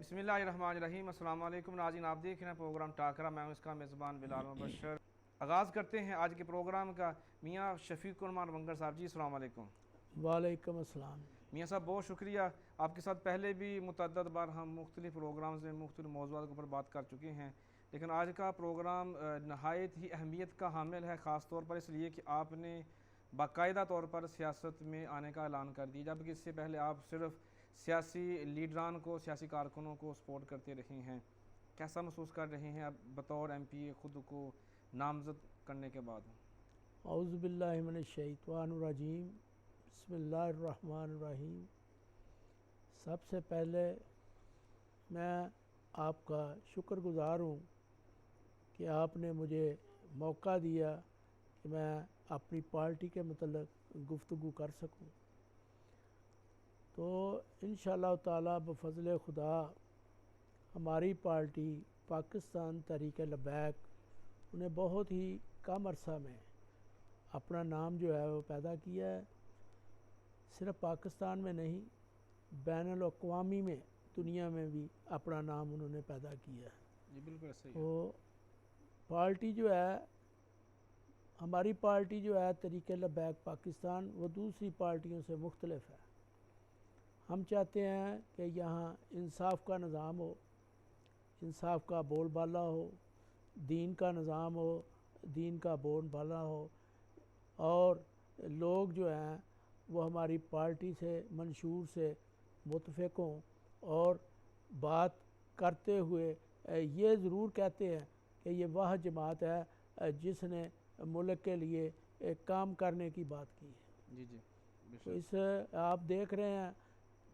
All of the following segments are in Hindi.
बिस्मिल्लाहिर्रहमानिर्रहीम। अस्सलाम वालेकुम नाज़रीन, आप देख रहे हैं प्रोग्राम टाकरा। मैं हूं इसका मेज़बान बिलाल मुबशर। आगाज़ करते हैं आज के प्रोग्राम का। मियाँ शफीक रहमान वंगर साहब जी, अस्सलाम वालेकुम। वालेकुम अस्सलाम। मियाँ साहब बहुत शुक्रिया। आपके साथ पहले भी मुतअद्दिद बार हम मुख्तलिफ़ प्रोग्राम्स में मुख्तलिफ़ मौज़ूआत के ऊपर बात कर चुके हैं, लेकिन आज का प्रोग्राम नहायत ही अहमियत का हामिल है, ख़ास तौर पर इसलिए कि आपने बाकायदा तौर पर सियासत में आने का ऐलान कर दिया, जबकि इससे पहले आप सिर्फ सियासी लीडरान को, सियासी कारकुनों को सपोर्ट करते रहे हैं। कैसा महसूस कर रहे हैं अब बतौर MP ख़ुद को नामज़द करने के बाद? औज़ु बिल्लाहि मिनश शैतानिर रजीम, बिस्मिल्लाहिर रहमानिर रहीम। सबसे पहले मैं आपका शुक्रगुज़ार हूँ कि आपने मुझे मौका दिया कि मैं अपनी पार्टी के मतलब गुफ्तगू कर सकूँ। तो इंशाअल्लाह ताला बफ़ज़्ल खुदा हमारी पार्टी पाकिस्तान तहरीक लबैक उन्हें बहुत ही कम अरसा में अपना नाम जो है वो पैदा किया है। सिर्फ पाकिस्तान में नहीं, बैनुल अक़वामी में, दुनिया में भी अपना नाम उन्होंने पैदा किया है। जी बिल्कुल सही है। तो पार्टी जो है, हमारी पार्टी जो है तहरीक लबैक पाकिस्तान, वो दूसरी पार्टियों से मुख्तलिफ है। हम चाहते हैं कि यहाँ इंसाफ का निज़ाम हो, इंसाफ का बोलबाला हो, दीन का निज़ाम हो, दीन का बोलबाला हो, और लोग जो हैं वो हमारी पार्टी से, मंशूर से मुतफ़िक़ हों और बात करते हुए ये ज़रूर कहते हैं कि ये वह जमात है जिसने मुल्क के लिए एक काम करने की बात की है। जी जी तो बेशक। इस आप देख रहे हैं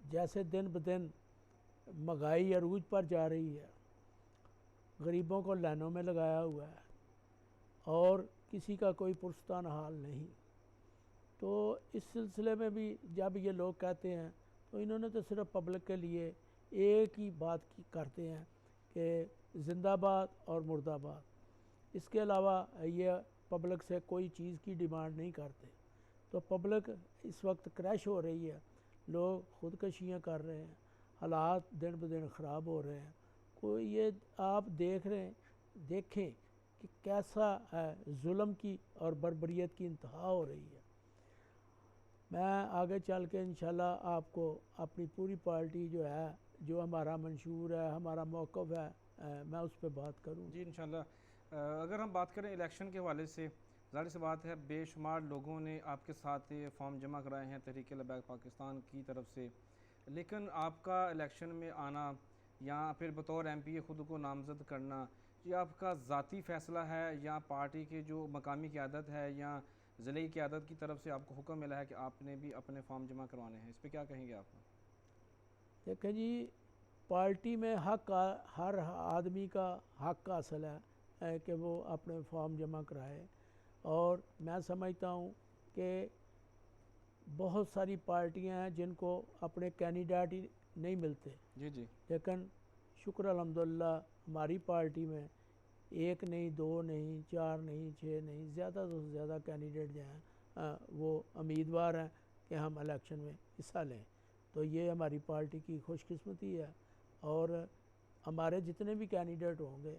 जैसे दिन ब दिन महंगाई अरूज पर जा रही है, गरीबों को लाइनों में लगाया हुआ है और किसी का कोई पुरस्तान हाल नहीं। तो इस सिलसिले में भी जब ये लोग कहते हैं तो इन्होंने तो सिर्फ पब्लिक के लिए एक ही बात की करते हैं कि जिंदाबाद और मुर्दाबाद। इसके अलावा ये पब्लिक से कोई चीज़ की डिमांड नहीं करते। तो पब्लिक इस वक्त क्रैश हो रही है, लोग ख़ुदकशियाँ कर रहे हैं, हालात दिन ब दिन ख़राब हो रहे हैं। कोई ये आप देखें कि कैसा जुल्म की और बर्बरियत की इंतहा हो रही है। मैं आगे चल के इंशाल्लाह आपको अपनी पूरी पार्टी जो है, जो हमारा मंशूर है, हमारा मौक़िफ़ है, मैं उस पर बात करूँ। जी इंशाल्लाह। अगर हम बात करें इलेक्शन के हवाले से, ज़ाहिर सी बात है बेशुमार लोगों ने आपके साथ ये फॉर्म जमा कराए हैं तहरीक लबैक पाकिस्तान की तरफ से, लेकिन आपका इलेक्शन में आना या फिर बतौर MP ख़ुद को नामज़द करना, ये आपका ज़ाती फ़ैसला है या पार्टी की जो मकामी क़यादत है या ज़िले की क़यादत की तरफ से आपको हुक्म मिला है कि आपने भी अपने फॉर्म जमा करवाने हैं? इस पर क्या कहेंगे आप? देखें जी, पार्टी में हर आदमी का हक हासिल है कि वो अपने फॉर्म जमा कराए। और मैं समझता हूँ कि बहुत सारी पार्टियां हैं जिनको अपने कैंडिडेट ही नहीं मिलते, जी जी लेकिन शुक्र अल्हम्दुलिल्लाह हमारी पार्टी में एक नहीं, दो नहीं, चार नहीं, छः नहीं, ज़्यादा से ज़्यादा कैंडिडेट जो हैं वो उम्मीदवार हैं कि हम इलेक्शन में हिस्सा लें। तो ये हमारी पार्टी की खुशकिस्मती है और हमारे जितने भी कैंडिडेट होंगे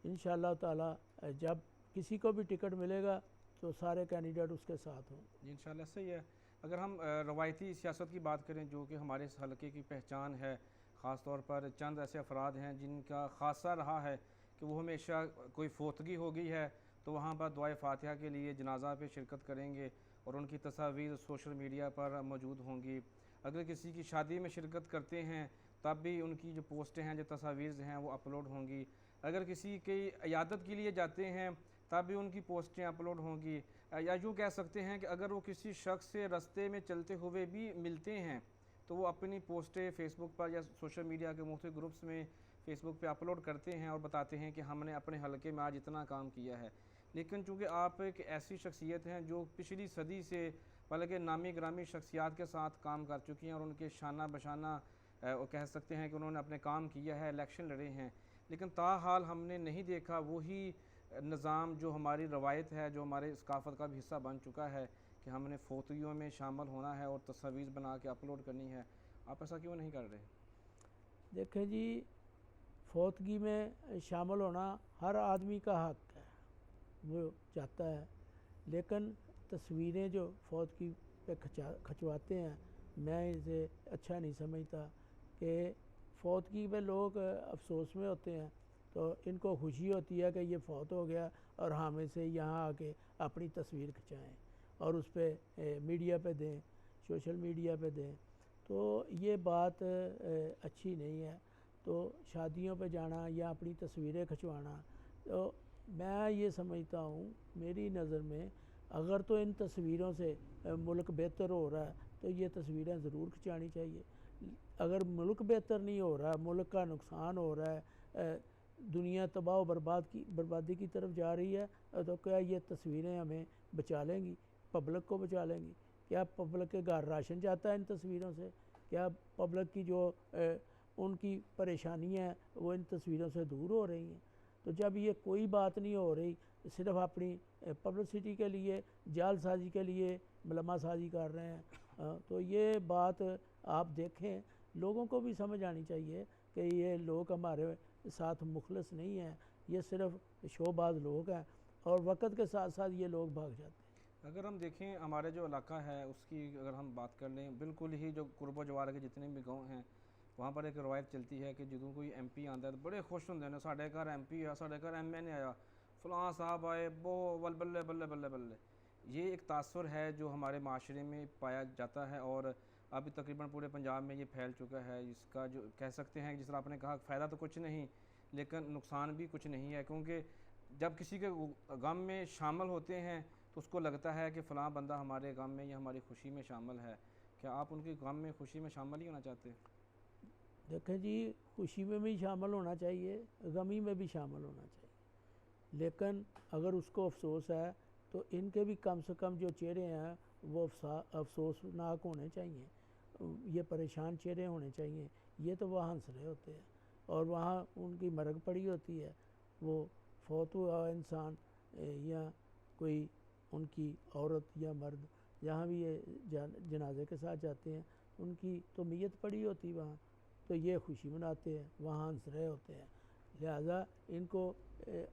इंशाअल्लाह ताला जब किसी को भी टिकट मिलेगा तो सारे कैंडिडेट उसके साथ हों। जी इंशाल्लाह सही है। अगर हम रवायती सियासत की बात करें जो कि हमारे इस हलके की पहचान है, ख़ास तौर पर चंद ऐसे अफराद हैं जिनका ख़ासा रहा है कि वो हमेशा कोई फोतगी हो गई है तो वहाँ पर दुआए फ़ातिहा के लिए जनाजा पे शिरकत करेंगे और उनकी तस्वीर सोशल मीडिया पर मौजूद होंगी। अगर किसी की शादी में शिरकत करते हैं तब भी उनकी जो पोस्टें हैं, जो तस्वीर हैं वो अपलोड होंगी। अगर किसी की इयादत के लिए जाते हैं तब भी उनकी पोस्टें अपलोड होंगी। या यूँ कह सकते हैं कि अगर वो किसी शख्स से रास्ते में चलते हुए भी मिलते हैं तो वो अपनी पोस्टें फ़ेसबुक पर या सोशल मीडिया के मुख्तलिफ़ ग्रुप्स में फ़ेसबुक पे अपलोड करते हैं और बताते हैं कि हमने अपने हलके में आज इतना काम किया है। लेकिन चूँकि आप एक ऐसी शख्सियत हैं जो पिछली सदी से बल्कि नामी ग्रामी शख्सियात के साथ काम कर चुकी हैं और उनके शाना बशाना वो कह सकते हैं कि उन्होंने अपने काम किया है, इलेक्शन लड़े हैं, लेकिन ताहाल हमने नहीं देखा वही निज़ाम जो हमारी रवायत है, जो हमारे सकाफ़त का भी हिस्सा बन चुका है कि हमने फोटोइयों में शामिल होना है और तस्वीर बना के अपलोड करनी है। आप ऐसा क्यों नहीं कर रहे? देखें जी, फौतगी में शामिल होना हर आदमी का हक है, वो चाहता है, लेकिन तस्वीरें जो फौतगी पे खचवाते हैं, मैं इसे अच्छा नहीं समझता कि फौतगी पे लोग अफसोस में होते हैं, तो इनको खुशी होती है कि ये फौत हो गया और हम इसे यहाँ आके अपनी तस्वीर खिंचाएँ और उस पर मीडिया पे दें, सोशल मीडिया पे दें। तो ये बात अच्छी नहीं है। तो शादियों पे जाना या अपनी तस्वीरें खिंचवाना, तो मैं ये समझता हूँ, मेरी नज़र में अगर तो इन तस्वीरों से मुल्क बेहतर हो रहा है तो ये तस्वीरें ज़रूर खिंचानी चाहिए। अगर मुल्क बेहतर नहीं हो रहा, मुल्क का नुकसान हो रहा है, दुनिया तबाह बर्बादी की तरफ जा रही है, तो क्या ये तस्वीरें हमें बचा लेंगी, पब्लिक को बचा लेंगी? क्या पब्लिक के घर राशन जाता है इन तस्वीरों से? क्या पब्लिक की जो उनकी परेशानियाँ हैं वो इन तस्वीरों से दूर हो रही हैं? तो जब ये कोई बात नहीं हो रही, सिर्फ अपनी पब्लिसिटी के लिए, जालसाजी के लिए मलमासाजी कर रहे हैं, तो ये बात आप देखें, लोगों को भी समझ आनी चाहिए कि ये लोग हमारे साथ मुखलस नहीं हैं, ये सिर्फ शोबाज लोग हैं और वक्त के साथ साथ ये लोग भाग जाते हैं। अगर हम देखें हमारे जो इलाका है उसकी अगर हम बात कर लें, बिल्कुल ही जो कुर्बो जवार के जितने भी गाँव हैं, वहाँ पर एक रवायत चलती है कि जो कोई MP आंदा है तो बड़े खुश होंगे ने, साढ़े घर MP आया, साढ़े घर MNA आया, फलां साहब आए, बो बल बल्ले बल्ले बल्ले बल्ले। ये एक तासुर है जो हमारे माशरे में पाया जाता है और अभी तकरीबन पूरे पंजाब में ये फैल चुका है। इसका जो कह सकते हैं, जिस तरह आपने कहा, फ़ायदा तो कुछ नहीं लेकिन नुकसान भी कुछ नहीं है, क्योंकि जब किसी के गम में शामिल होते हैं तो उसको लगता है कि फ़लाँ बंदा हमारे गम में या हमारी खुशी में शामिल है। क्या आप उनके गम में, खुशी में शामिल ही होना चाहते हैं? देखें जी, खुशी में भी शामिल होना चाहिए, गमी में भी शामिल होना चाहिए, लेकिन अगर उसको अफसोस है तो इनके भी कम से कम जो चेहरे हैं वो अफसोसनाक होने चाहिए, ये परेशान चेहरे होने चाहिए। ये तो वहाँ हंस रहे होते हैं और वहाँ उनकी मरग पड़ी होती है, वो फौत हुआ इंसान या कोई उनकी औरत या मर्द, जहाँ भी ये जनाजे के साथ जाते हैं, उनकी तो मीयत पड़ी होती वहाँ, तो ये खुशी मनाते हैं, वहाँ हंस रहे होते हैं। लिहाजा इनको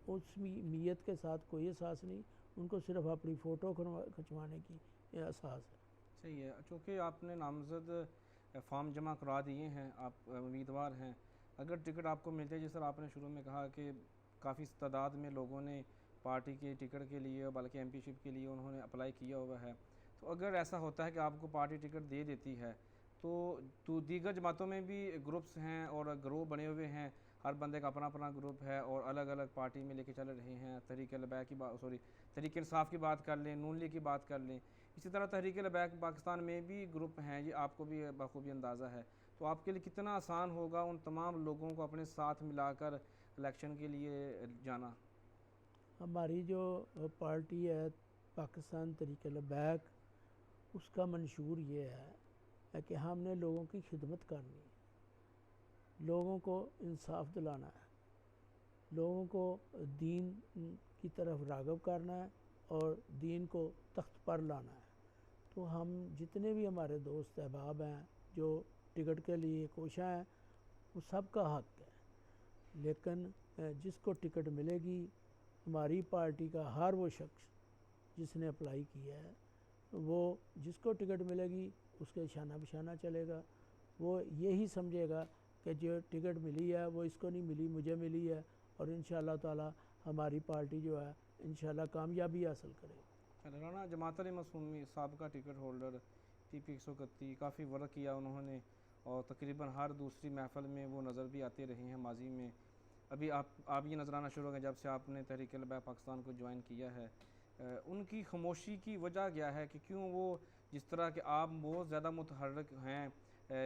उस मीयत के साथ कोई एहसास नहीं, उनको सिर्फ अपनी फ़ोटो खिंचवाने की एहसास है। सही है, चूँकि आपने नामज़द फॉर्म जमा करा दिए हैं, आप उम्मीदवार हैं, अगर टिकट आपको मिलते है, जिस तरह आपने शुरू में कहा कि काफ़ी तादाद में लोगों ने पार्टी के टिकट के लिए, बल्कि MP शिप के लिए उन्होंने अप्लाई किया हुआ है, तो अगर ऐसा होता है कि आपको पार्टी टिकट दे देती है तो दीगर जमातों में भी ग्रुप्स हैं और ग्रोह बने हुए हैं, हर बंदे का अपना अपना ग्रुप है और अलग अलग पार्टी में लेके चल रहे हैं। तहरीक इंसाफ की बात कर लें, नून लीग की बात कर लें, इसी तरह तहरीक लबैक पाकिस्तान में भी ग्रुप हैं, ये आपको भी बखूबी अंदाज़ा है। तो आपके लिए कितना आसान होगा उन तमाम लोगों को अपने साथ मिलाकर इलेक्शन के लिए जाना? हमारी जो पार्टी है पाकिस्तान तहरीक लबैक, उसका मंशूर ये है कि हमने लोगों की खिदमत करनी है, लोगों को इंसाफ दिलाना है, लोगों को दीन की तरफ राग़िब करना है और दीन को तख्त पर लाना है। तो हम जितने भी हमारे दोस्त अहबाब हैं जो टिकट के लिए कोशा हैं, वो सब का हक है, लेकिन जिसको टिकट मिलेगी, हमारी पार्टी का हर वो शख्स जिसने अप्लाई किया है, वो जिसको टिकट मिलेगी उसके शाना बिशाना चलेगा, वो यही समझेगा कि जो टिकट मिली है वो इसको नहीं मिली, मुझे मिली है, और इंशाअल्लाह ताला हमारी पार्टी जो है इंशाअल्लाह कामयाबी हासिल करेगी। राना जमात अली मासूमी साबका टिकट होल्डर, PP 131, काफ़ी वर्क किया उन्होंने और तकरीबन हर दूसरी महफ़िल में वो नज़र भी आते रहे हैं माजी में। अभी आप ये नज़र आना शुरू हो गए जब से आपने तहरीक लबैक पाकिस्तान को ज्वाइन किया है। उनकी खामोशी की वजह क्या है कि क्यों वो, जिस तरह के आप बहुत ज़्यादा मुतहर्रिक हैं,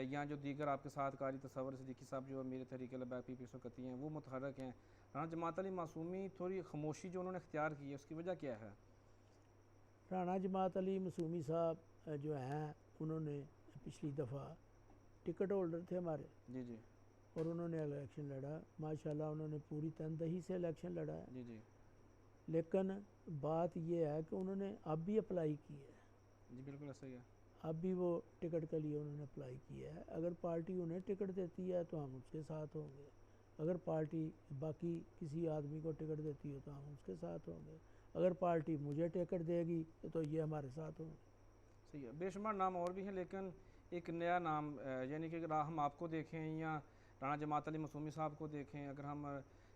या जो दीगर आपके साथ कारी तसव्वुर सिद्दीकी साहब जो मेरे तहरीक लबैक PP 131 हैं, वो मुतहर्रिक हैं, राना जमात अली मासूमी थोड़ी खामोशी जो उन्होंने इख्तियार की है, उसकी वजह क्या है? राना जमात अली मासूमी साहब जो हैं, उन्होंने पिछली दफ़ा टिकट होल्डर थे हमारे, जी जी और उन्होंने इलेक्शन लड़ा, माशाल्लाह उन्होंने पूरी तनदही से इलेक्शन लड़ा है। जी जी लेकिन बात यह है कि उन्होंने अब भी अप्लाई की है, जी, बिल्कुल ऐसा ही है। अब भी वो टिकट के लिए उन्होंने अप्लाई किया है। अगर पार्टी उन्हें टिकट देती है तो हम उसके साथ होंगे, अगर पार्टी बाकी किसी आदमी को टिकट देती है तो हम उसके साथ होंगे, अगर पार्टी मुझे टिकट देगी तो ये हमारे साथ होंगे। सही है। बेशुमार नाम और भी हैं, लेकिन एक नया नाम यानी कि अगर हम आपको देखें या राना जमात अली मासूमी साहब को देखें, अगर हम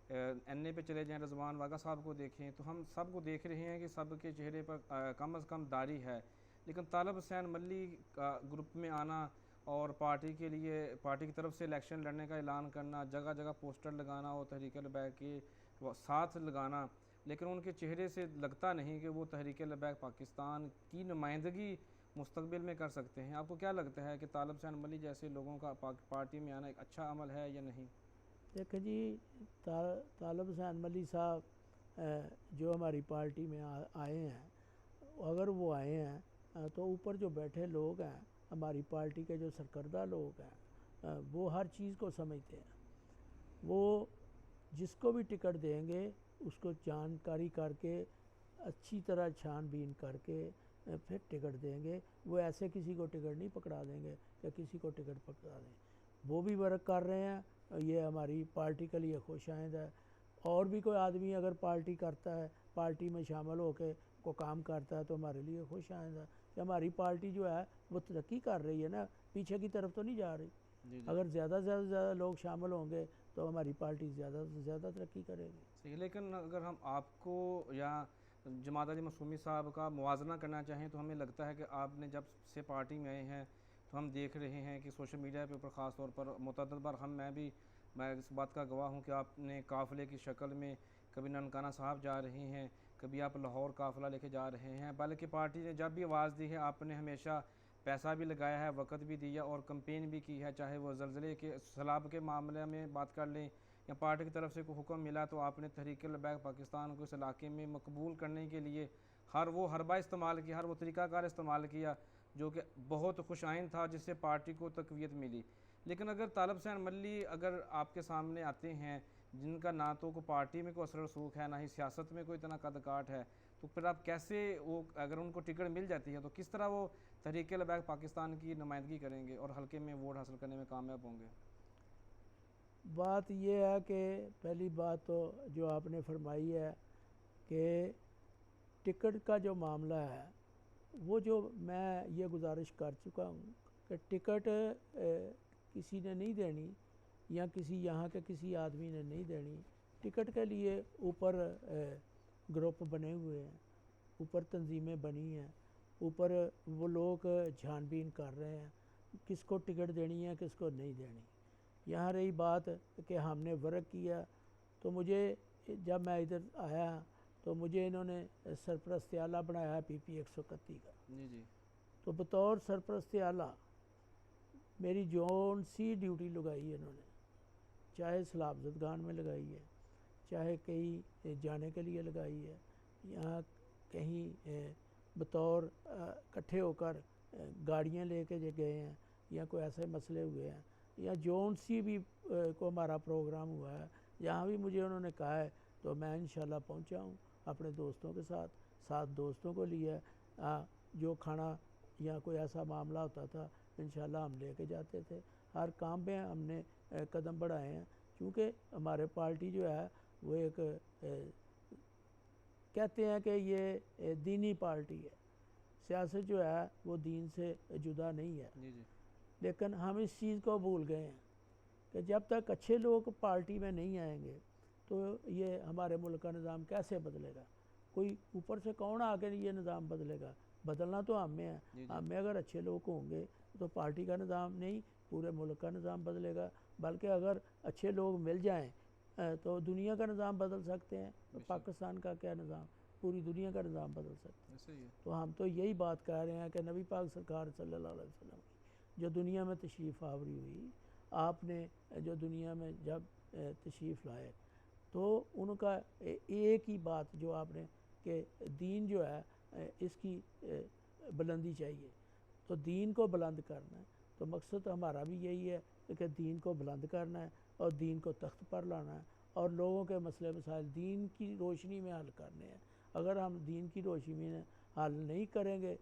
एन ए पे चले जाएं, रज़वान वागा साहब को देखें, तो हम सब को देख रहे हैं कि सब के चेहरे पर कम अज़ कम दाढ़ी है। लेकिन तालब हुसैन मल्ली का ग्रुप में आना और पार्टी के लिए पार्टी की तरफ से इलेक्शन लड़ने का ऐलान करना, जगह जगह पोस्टर लगाना और तहरीक लबैक के साथ लगाना, लेकिन उनके चेहरे से लगता नहीं कि वो तहरीक लबैक पाकिस्तान की नुमाइंदगी मुस्तकबिल में कर सकते हैं। आपको क्या लगता है कि तालब हुसैन मल्ली जैसे लोगों का पार्टी में आना एक अच्छा अमल है या नहीं? देखें जी, तालब हुसैन मल्ली साहब जो हमारी पार्टी में आए हैं, अगर वो आए हैं तो ऊपर जो बैठे लोग हैं, हमारी पार्टी के जो सरकर्दा लोग हैं, वो हर चीज़ को समझते हैं। वो जिसको भी टिकट देंगे उसको जानकारी करके अच्छी तरह छानबीन करके फिर टिकट देंगे। वो ऐसे किसी को टिकट नहीं पकड़ा देंगे या किसी को टिकट पकड़ा दें। वो भी वर्क कर रहे हैं, ये हमारी पार्टी के लिए खुशाइंद है। और भी कोई आदमी अगर पार्टी करता है, पार्टी में शामिल होकर को काम करता है तो हमारे लिए खुशाइंद है कि हमारी पार्टी जो है वो तरक्की कर रही है ना, पीछे की तरफ तो नहीं जा रही। जी जी। अगर ज़्यादा से ज़्यादा लोग शामिल होंगे तो हमारी पार्टी ज़्यादा से ज़्यादा तरक्की करेगी। सही है, लेकिन अगर हम आपको या जमात अली मासूमी साहब का मुवाजना करना चाहें, तो हमें लगता है कि आपने जब से पार्टी में आए हैं तो हम देख रहे हैं कि सोशल मीडिया के ऊपर ख़ास तौर पर मुतअद्दिद बार मैं इस बात का गवाह हूँ कि आपने काफ़िले की शक्ल में कभी ननकाना साहब जा रहे हैं, कभी आप लाहौर काफ़िला लेके जा रहे हैं। बल्कि पार्टी ने जब भी आवाज़ दी है, आपने हमेशा पैसा भी लगाया है, वक़्त भी दिया और कंपेन भी की है, चाहे वो ज़लज़ले के सैलाब के मामले में बात कर लें या पार्टी की तरफ से कोई हुक्म मिला तो आपने तहरीक लबैक पाकिस्तान को इस इलाके में मकबूल करने के लिए हर वो हरबा इस्तेमाल किया, हर वो तरीक़ाकार इस्तेमाल किया जो कि बहुत खुशाइन था, जिससे पार्टी को तक़वियत मिली। लेकिन अगर तालब हुसैन मल्ली अगर आपके सामने आते हैं, जिनका ना तो को पार्टी में कोई असर रसूख है, ना ही सियासत में कोई इतना कद काठ है, तो फिर आप कैसे वो अगर उनको टिकट मिल जाती है तो किस तरह वो तहरीक लबैक पाकिस्तान की नुमाइंदगी करेंगे और हल्के में वोट हासिल करने में कामयाब होंगे? बात यह है कि पहली बात तो जो आपने फरमाई है कि टिकट का जो मामला है, वो जो मैं ये गुजारिश कर चुका हूँ कि टिकट किसी ने नहीं देनी या किसी यहाँ के किसी आदमी ने नहीं देनी। टिकट के लिए ऊपर ग्रुप बने हुए हैं, ऊपर तंजीमें बनी हैं, ऊपर वो लोग छानबीन कर रहे हैं किसको टिकट देनी है किसको नहीं देनी। यहाँ रही बात कि हमने वर्क किया, तो मुझे जब मैं इधर आया तो मुझे इन्होंने सरपरस्त आला बनाया PP 131 का। जी जी। तो बतौर सरपरस्त आला मेरी जौन सी ड्यूटी लगाई है इन्होंने, चाहे सलाबजद खान में लगाई है, चाहे कहीं जाने के लिए लगाई है, यहाँ कहीं बतौर इकट्ठे होकर गाड़ियाँ लेके जो गए हैं या कोई ऐसे मसले हुए हैं या जौन सी भी को हमारा प्रोग्राम हुआ है, जहाँ भी मुझे उन्होंने कहा है तो मैं इंशाल्लाह पहुँचा हूँ अपने दोस्तों के साथ। साथ दोस्तों को लिए जो खाना या कोई ऐसा मामला होता था इंशाल्लाह हम लेके जाते थे। हर काम में हमने कदम बढ़ाए हैं, क्योंकि हमारे पार्टी जो है वो एक कहते हैं कि ये दीनी पार्टी है। सियासत जो है वो दीन से जुदा नहीं है। जी जी। लेकिन हम इस चीज़ को भूल गए हैं कि जब तक अच्छे लोग पार्टी में नहीं आएंगे तो ये हमारे मुल्क का निज़ाम कैसे बदलेगा। कोई ऊपर से कौन आके ये निज़ाम बदलेगा, बदलना तो हम में है। जी जी। हम में अगर अच्छे लोग होंगे तो पार्टी का निज़ाम नहीं पूरे मुल्क का निज़ाम बदलेगा। बल्कि अगर अच्छे लोग मिल जाएं तो दुनिया का निज़ाम बदल सकते हैं। तो बेशक। पाकिस्तान का क्या निज़ाम, पूरी दुनिया का निज़ाम बदल सकते हैं। ऐसे ही है। तो हम तो यही बात कह रहे हैं कि नबी पाक सरकार सल्लल्लाहु अलैहि वसल्लम की जो दुनिया में तशरीफ़ आवरी हुई, आपने जो दुनिया में जब तशरीफ़ लाए तो उनका एक ही बात जो आपने कि दीन जो है इसकी बुलंदी चाहिए। तो दीन को बुलंद करना है, तो मकसद हमारा भी यही है कि दीन को बुलंद करना है और दीन को तख्त पर लाना है और लोगों के मसले मसाइल दीन की रोशनी में हल करने हैं। अगर हम दीन की रोशनी में हल नहीं करेंगे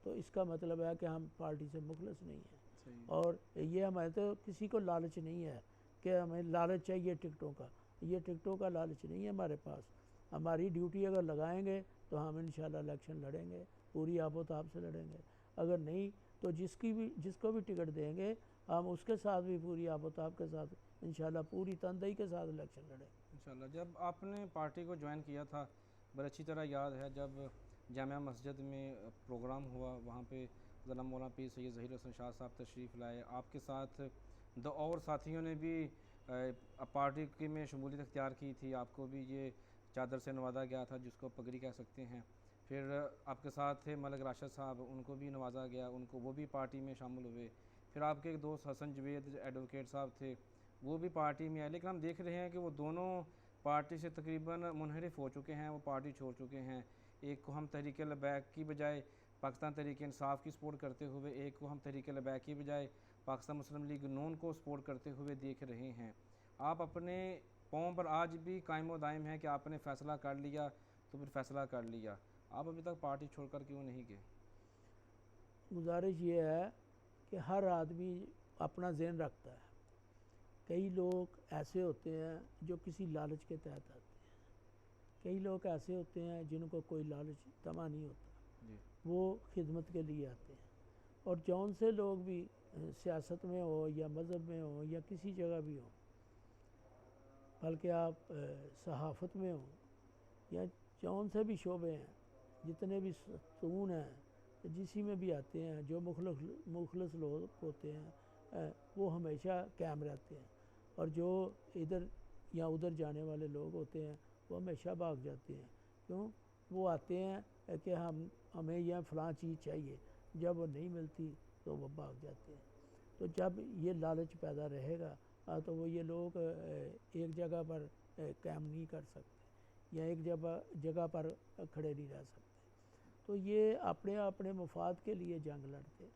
तो इसका मतलब है कि हम पार्टी से मुखलस नहीं हैं। सही। और ये हमारे तो किसी को लालच नहीं है कि हमें लालच चाहिए टिकटों का, ये टिकटों का लालच नहीं है हमारे पास। हमारी ड्यूटी अगर लगाएंगे तो हम इंशाल्लाह इलेक्शन लड़ेंगे, पूरी आबोताब से लड़ेंगे। अगर नहीं तो जिसको भी टिकट देंगे हम उसके साथ भी पूरी आबोताब के साथ इंशाल्लाह पूरी तनदेही के साथ इलेक्शन लड़ेंगे इंशाल्लाह। जब आपने पार्टी को ज्वाइन किया था, बड़ी अच्छी तरह याद है, जब जामिया मस्जिद में प्रोग्राम हुआ, वहाँ पे ज़नाब मौलाना पीर सैयद ज़हीर हसन शाह साहब तशरीफ़ लाए। आपके साथ दो और साथियों ने भी पार्टी की में शमूलियत अख्तियार की थी। आपको भी ये चादर से नवाजा गया था, जिसको पगड़ी कह सकते हैं। फिर आपके साथ थे मलक राशिद साहब, उनको भी नवाजा गया, उनको वो भी पार्टी में शामिल हुए। फिर आपके एक दोस्त हसन जवेद एडवोकेट साहब थे, वो भी पार्टी में आए। लेकिन हम देख रहे हैं कि वो दोनों पार्टी से तकरीबन मुनहरिफ हो चुके हैं, वो पार्टी छोड़ चुके हैं। एक को हम तहरीक लबैक की बजाय पाकिस्तान तहरीक इंसाफ की सपोर्ट करते हुए, एक को हम तहरीक लबैक की बजाय पाकिस्तान मुस्लिम लीग नून को सपोर्ट करते हुए देख रहे हैं। आप अपने पाँव पर आज भी कायम व दायम है कि आपने फ़ैसला कर लिया तो फिर फ़ैसला कर लिया। आप अभी तक पार्टी छोड़कर क्यों नहीं गए? गुजारिश ये है कि हर आदमी अपना ज़हन रखता है। कई लोग ऐसे होते हैं जो किसी लालच के तहत आते हैं, कई लोग ऐसे होते हैं जिनको कोई लालच तमा नहीं होता, जी। वो खिदमत के लिए आते हैं। और जौन से लोग भी सियासत में हो या मज़हब में हो या किसी जगह भी हो, बल्कि आप सहाफ़त में हो या जौन से भी शोबे हैं, जितने भी सतून हैं, जिसी में भी आते हैं, जो मुखलस लोग होते हैं वो हमेशा कायम रहते हैं। और जो इधर या उधर जाने वाले लोग होते हैं वो हमेशा भाग जाते हैं। क्यों? वो आते हैं कि हमें यह फ़लाँ चीज़ चाहिए, जब वो नहीं मिलती तो वो भाग जाते हैं। तो जब ये लालच पैदा रहेगा तो वो ये लोग एक जगह पर कायम नहीं कर सकते या एक जगह पर खड़े नहीं रह सकते। तो ये अपने अपने मफाद के लिए जंग लड़ते हैं।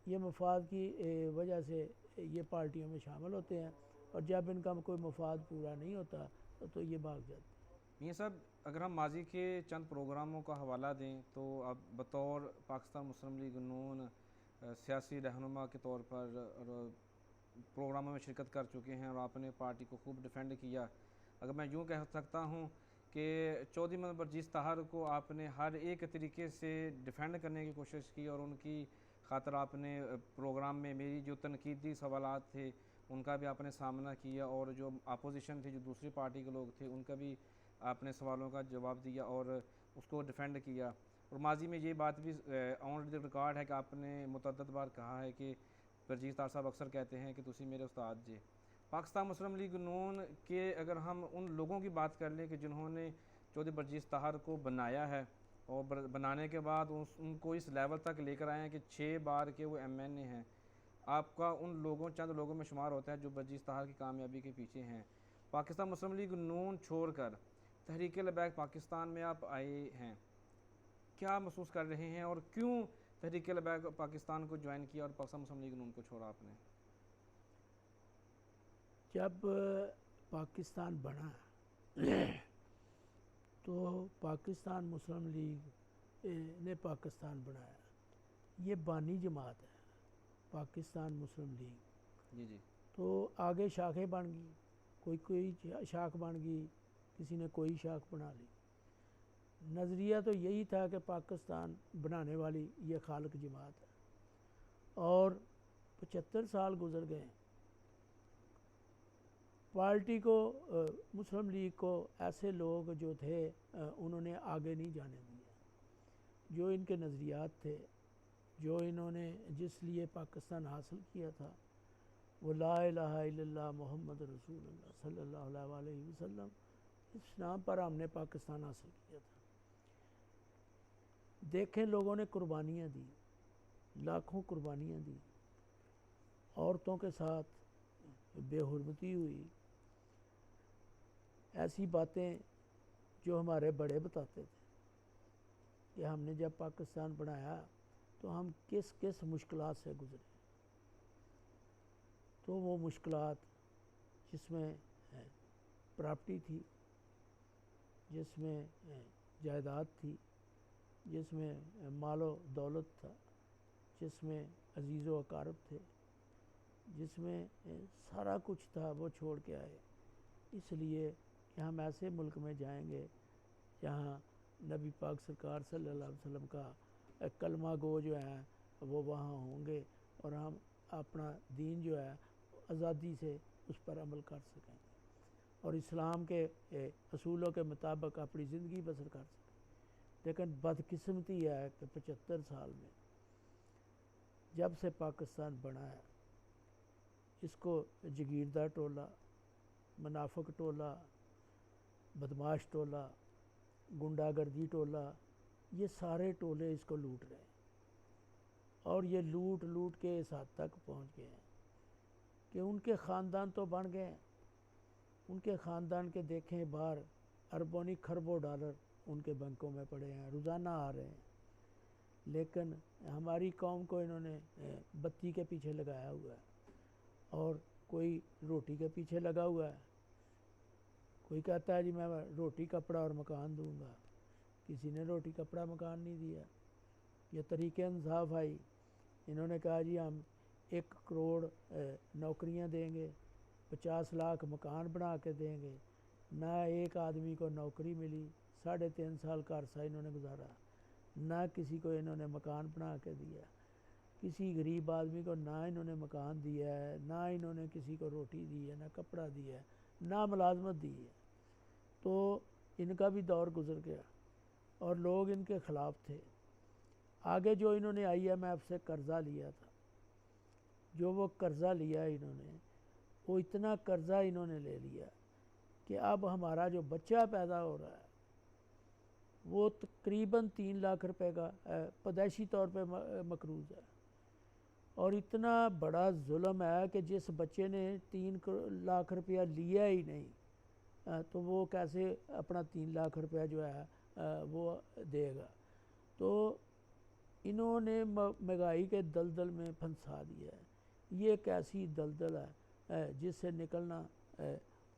ये मफाद की वजह से ये पार्टियों में शामिल होते हैं, और जब इनका कोई मफाद पूरा नहीं होता तो ये भाग जाते हैं। ये सब अगर हम माजी के चंद प्रोग्रामों का हवाला दें तो अब बतौर पाकिस्तान मुस्लिम लीग नून सियासी रहनुमा के तौर पर और प्रोग्रामों में शिरकत कर चुके हैं और आपने पार्टी को खूब डिफेंड किया। अगर मैं यूँ कह सकता हूँ कि चौधरी मोहम्मद बरजीस ताहर को आपने हर एक तरीके से डिफेंड करने की कोशिश की और उनकी खातर आपने प्रोग्राम में मेरी जो तनकीदी सवालात थे उनका भी आपने सामना किया, और जो अपोजिशन थी, जो दूसरी पार्टी के लोग थे, उनका भी आपने सवालों का जवाब दिया और उसको डिफेंड किया। और माजी में ये बात भी ऑन द रिकॉर्ड है कि आपने मुतअद्दिद बार कहा है कि बरजीस ताहर साहब अक्सर कहते हैं कि तुसी मेरे उस्ताद जे। पाकिस्तान मुस्लिम लीग नून के अगर हम उन लोगों की बात कर लें कि जिन्होंने चौधरी बरजीस ताहर को बनाया है और बनाने के बाद उनको इस लेवल तक लेकर आए हैं कि 6 बार के वो MNA हैं, आपका उन लोगों चंद लोगों में शुमार होता है जो बरजीस ताहर की कामयाबी के पीछे हैं। पाकिस्तान मुस्लिम लीग नून छोड़कर तहरीक लबैक पाकिस्तान में आप आए हैं, क्या महसूस कर रहे हैं और क्यों तहरीक लबैक पाकिस्तान को ज्वाइन किया और पाकिस्तान मुस्लिम लीग नून को छोड़ा आपने? जब पाकिस्तान बना तो पाकिस्तान मुस्लिम लीग ने पाकिस्तान बनाया। ये बानी जमात है पाकिस्तान मुस्लिम लीग। जी जी। तो आगे शाखें बन गई, कोई शाख बन गई, किसी ने कोई शाख बना ली। नज़रिया तो यही था कि पाकिस्तान बनाने वाली ये खालिक जमात है। और 75 साल गुजर गए, पार्टी को मुस्लिम लीग को ऐसे लोग जो थे उन्होंने आगे नहीं जाने दिया। जो इनके नज़रियात थे, जो इन्होंने जिस लिए पाकिस्तान हासिल किया था, वो ला इलाहा इल्लल्लाह मोहम्मद रसूलुल्लाह सल्लल्लाहु अलैहि वसल्लम, इस नाम पर हमने पाकिस्तान हासिल किया था। देखें लोगों ने कुर्बानियाँ दी, लाखों कुर्बानियाँ दी, औरतों के साथ बेहुरमती हुई, ऐसी बातें जो हमारे बड़े बताते थे कि हमने जब पाकिस्तान बनाया तो हम किस किस मुश्किलात से गुज़रे। तो वो मुश्किलात जिसमें प्रॉपर्टी थी, जिसमें जायदाद थी, जिसमें मालो दौलत था, जिसमें अजीज़ व अकारब थे, जिसमें सारा कुछ था, वो छोड़ के आए। इसलिए कि हम ऐसे मुल्क में जाएंगे जहाँ नबी पाक सरकार सल्लल्लाहु अलैहि वसल्लम का कलमा गो जो है वो वहाँ होंगे, और हम अपना दीन जो है आज़ादी से उस पर अमल कर सकें और इस्लाम के असूलों के मुताबिक अपनी ज़िंदगी बसर कर सकें। लेकिन बदकिस्मती है कि 75 साल में जब से पाकिस्तान बना है, इसको जगीरदार टोला, मुनाफिक टोला, बदमाश टोला, गुंडागर्दी टोला, ये सारे टोले इसको लूट रहे हैं। और ये लूट लूट के इस हद तक पहुंच गए हैं कि उनके ख़ानदान तो बन गए हैं। उनके ख़ानदान के देखें बाहर अरबों खरबों डॉलर उनके बैंकों में पड़े हैं, रोज़ाना आ रहे हैं। लेकिन हमारी कौम को इन्होंने बत्ती के पीछे लगाया हुआ है, और कोई रोटी के पीछे लगा हुआ है। कोई कहता है जी मैं रोटी कपड़ा और मकान दूंगा, किसी ने रोटी कपड़ा मकान नहीं दिया। ये तरीके इंसाफ आई, इन्होंने कहा जी हम 1 करोड़ नौकरियां देंगे, 50 लाख मकान बना के देंगे। ना एक आदमी को नौकरी मिली, 3.5 साल का अरसा इन्होंने गुजारा, ना किसी को इन्होंने मकान बना के दिया। किसी गरीब आदमी को ना इन्होंने मकान दिया है, ना इन्होंने किसी को रोटी दी है, ना कपड़ा दिया है, ना मुलाजमत दी है। तो इनका भी दौर गुजर गया और लोग इनके ख़िलाफ़ थे। आगे जो इन्होंने IMF से कर्ज़ा लिया था, जो वो कर्ज़ा लिया इन्होंने, वो इतना कर्ज़ा इन्होंने ले लिया कि अब हमारा जो बच्चा पैदा हो रहा है वो तकरीबन 3 लाख रुपए का पैदाइशी तौर पे मकरूज़ है। और इतना बड़ा जुल्म है कि जिस बच्चे ने 3 लाख रुपया लिया ही नहीं, तो वो कैसे अपना 3 लाख रुपया जो है वो देगा। तो इन्होंने महंगाई के दलदल में फंसा दिया है। ये एक ऐसी दलदल है जिससे निकलना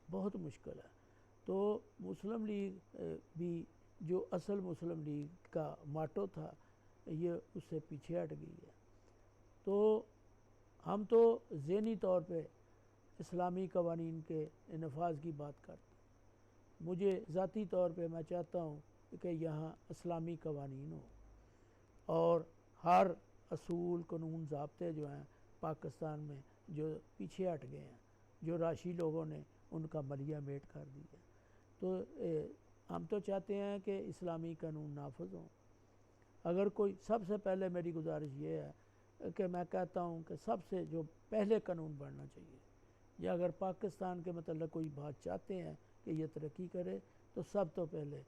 बहुत मुश्किल है। तो मुस्लिम लीग भी जो असल मुस्लिम लीग का माटो था, ये उससे पीछे हट गई है। तो हम तो ज़हनी तौर पे इस्लामी कवानीन के नफाज की बात करते हैं। मुझे ज़ाती तौर पे मैं चाहता हूँ कि यहाँ इस्लामी कवानीन हो और हर असूल कानून ज़ाब्ते जो हैं पाकिस्तान में जो पीछे हट गए हैं, जो राशि लोगों ने उनका मलिया मेट कर दिया। तो हम तो चाहते हैं कि इस्लामी कानून नाफिज हों। अगर कोई, सबसे पहले मेरी गुजारिश ये है कि मैं कहता हूँ कि सबसे जो पहले कानून बनना चाहिए, या अगर पाकिस्तान के मतलब कोई बात चाहते हैं कि ये तरक्की करे, तो सब तो पहले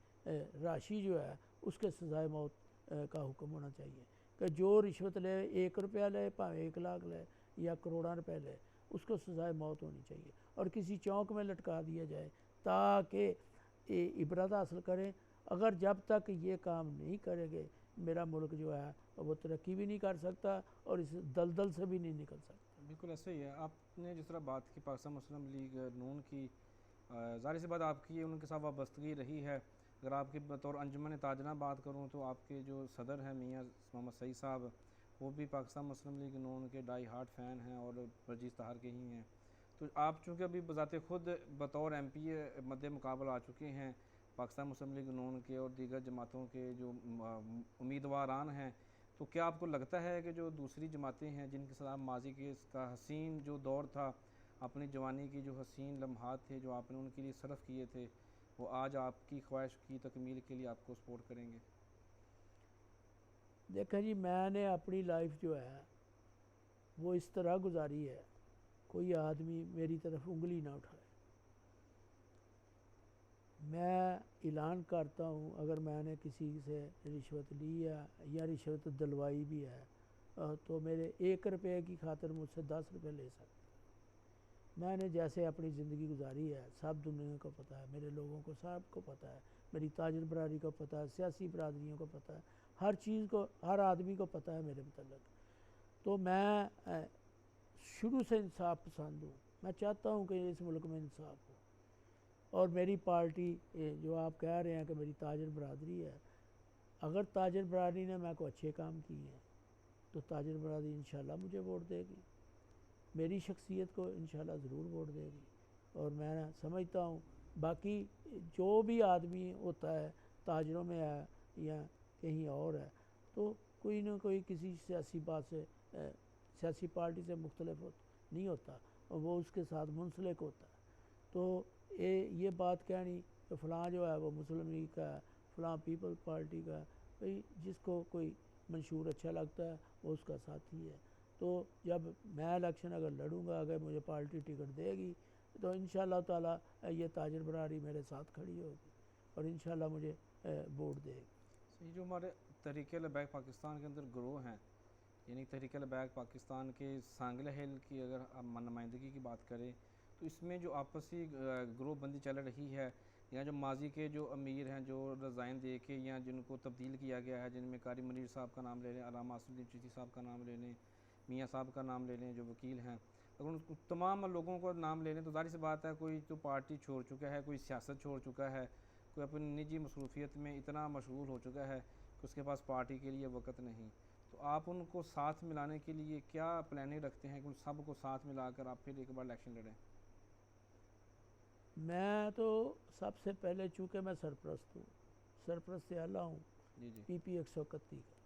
राशि जो है उसके सजाए मौत का हुक्म होना चाहिए कि जो रिश्वत ले, 1 रुपया ले, भावें 1 लाख ले या करोड़ों रुपए ले, उसको सजाए मौत होनी चाहिए और किसी चौक में लटका दिया जाए ताकि इबरत हासिल करें। अगर जब तक ये काम नहीं करेंगे, मेरा मुल्क जो है वो तरक्की भी नहीं कर सकता और इस दलदल से भी नहीं निकल सकता। बिल्कुल ऐसे ही है। आपने जिस तरह बात की पाकिस्तान मुस्लिम लीग नून की, ज़ाहिर सी बात आपकी उनके साथ वाबस्तगी रही है। अगर आपके बतौर अंजुमन ताजना बात करूँ तो आपके जो सदर हैं मियाँ मोहम्मद सईद साहब, वो भी पाकिस्तान मुस्लिम लीग नून के डाई हार्ट फ़ैन हैं और वर्जीज़ तहार के ही हैं। तो आप चूँकि अभी बज़ाते ख़ुद बतौर MP मद्दे मुकाबला आ चुके हैं पाकिस्तान मुस्लिम लीग नून के और दीगर जमातों के जो उम्मीदवारान हैं, तो क्या आपको लगता है कि जो दूसरी जमातें हैं जिनके साथ माजी के इसका हसीन जो दौर था, अपनी जवानी की जो हसीन लम्हात थे जो आपने उनके लिए सर्फ किए थे, वो आज आपकी ख्वाहिश की तकमील के लिए आपको सपोर्ट करेंगे? देखा जी, मैंने अपनी लाइफ जो है वो इस तरह गुजारी है, कोई आदमी मेरी तरफ उंगली ना उठाए। मैं ऐलान करता हूँ, अगर मैंने किसी से रिश्वत ली है या रिश्वत दिलवाई भी है, तो मेरे 1 रुपये की खातिर मुझसे 10 रुपये ले सकते। मैंने जैसे अपनी ज़िंदगी गुजारी है सब दुनिया को पता है, मेरे लोगों को सब को पता है, मेरी ताजिर बरादरी को पता है, सियासी बरादरियों को पता है, हर चीज़ को, हर आदमी को पता है मेरे मतलब। तो मैं शुरू से इंसाफ पसंद हूँ। मैं चाहता हूँ कि इस मुल्क में इंसाफ हो और मेरी पार्टी, जो आप कह रहे हैं कि मेरी ताजिर बरादरी है, अगर ताजर बरादरी ने मेरे को अच्छे काम किए हैं तो ताजर बरादरी इंशाल्लाह मुझे वोट देगी, मेरी शख्सियत को इंशाल्लाह ज़रूर वोट देगी। और मैं समझता हूँ बाकी जो भी आदमी होता है ताजरों में है या कहीं और है, तो कोई ना कोई किसी सियासी बात से सियासी पार्टी से मुख्तलिफ नहीं होता और वो उसके साथ मुंसलिक होता है। तो ये बात कहनी कि फ़लाँ जो है वो मुस्लिम लीग का है, फ़लाँ पीपल पार्टी का है, भाई जिसको कोई मंशूर अच्छा लगता है वो उसका साथी है। तो जब मैं इलेक्शन अगर लड़ूंगा, अगर मुझे पार्टी टिकट देगी तो इंशाल्लाह ताला ये ताजर बरादरी मेरे साथ खड़ी होगी और इंशाल्लाह मुझे वोट देगी। ये जो हमारे तहरीक लबैक पाकिस्तान के अंदर ग्रोह हैं, यानी तहरीक लबैक पाकिस्तान के सांगला हिल की अगर आप नुमाइंदगी की बात करें तो इसमें जो आपसी ग्रोह बंदी चल रही है या जो माजी के जो अमीर हैं जो रज़ाइन दे के या जिनको तब्दील किया गया है, जिनमें कारी मनीर साहब का नाम ले लें, अलामा असदुद्दीन चिश्ती साहब का नाम ले लें, मियाँ साहब का नाम ले लें जो वकील हैं, अगर उन तमाम लोगों को नाम ले लें तो ज़ाहिर सी बात है कोई तो पार्टी छोड़ चुका है, कोई सियासत छोड़ चुका है, कोई अपनी निजी मसरूफियत में इतना मशगूल हो चुका है कि उसके पास पार्टी के लिए वक़्त नहीं। तो आप उनको साथ मिलाने के लिए क्या प्लानिंग रखते हैं कि उन सब को साथ मिलाकर आप फिर एक बार इलेक्शन लड़ें? मैं तो सबसे पहले चूँकि मैं सरपरस्त हूँ, सरपरस्त आला हूँ जी जी पीपी 131 का,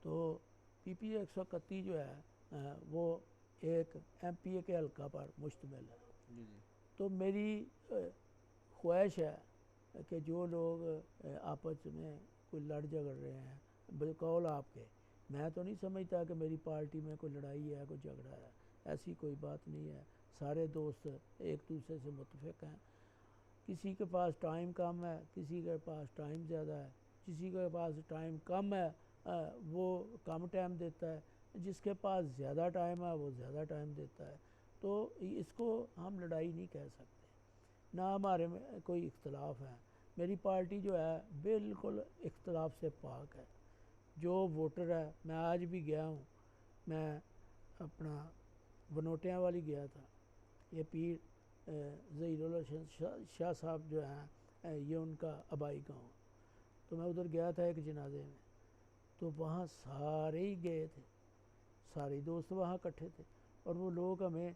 तो पीपी 131 जो है वो एक एमपीए के हल्का पर मुश्तमिल है। जी जी तो मेरी ख्वाहिश है कि जो लोग आपस में कोई लड़ झगड़ रहे हैं, बिल्कुल आपके, मैं तो नहीं समझता कि मेरी पार्टी में कोई लड़ाई है, कोई झगड़ा है, ऐसी कोई बात नहीं है। सारे दोस्त एक दूसरे से मुतफिक हैं। किसी के पास टाइम कम है, किसी के पास टाइम ज़्यादा है, किसी के पास टाइम कम है वो कम टाइम देता है, जिसके पास ज़्यादा टाइम है वो ज़्यादा टाइम देता है। तो इसको हम लड़ाई नहीं कह सकते, ना हमारे में कोई इख्तलाफ है। मेरी पार्टी जो है बिल्कुल इख्तलाफ से पाक है। जो वोटर है, मैं आज भी गया हूँ, मैं अपना वनोटियाँ वाली गया था, ये पीर ज़हीरुल हसन शाह साहब जो हैं ये उनका आबाई गांव, तो मैं उधर गया था एक जनाजे में, तो वहाँ सारे ही गए थे, सारे दोस्त वहाँ इकट्ठे थे और वो लोग हमें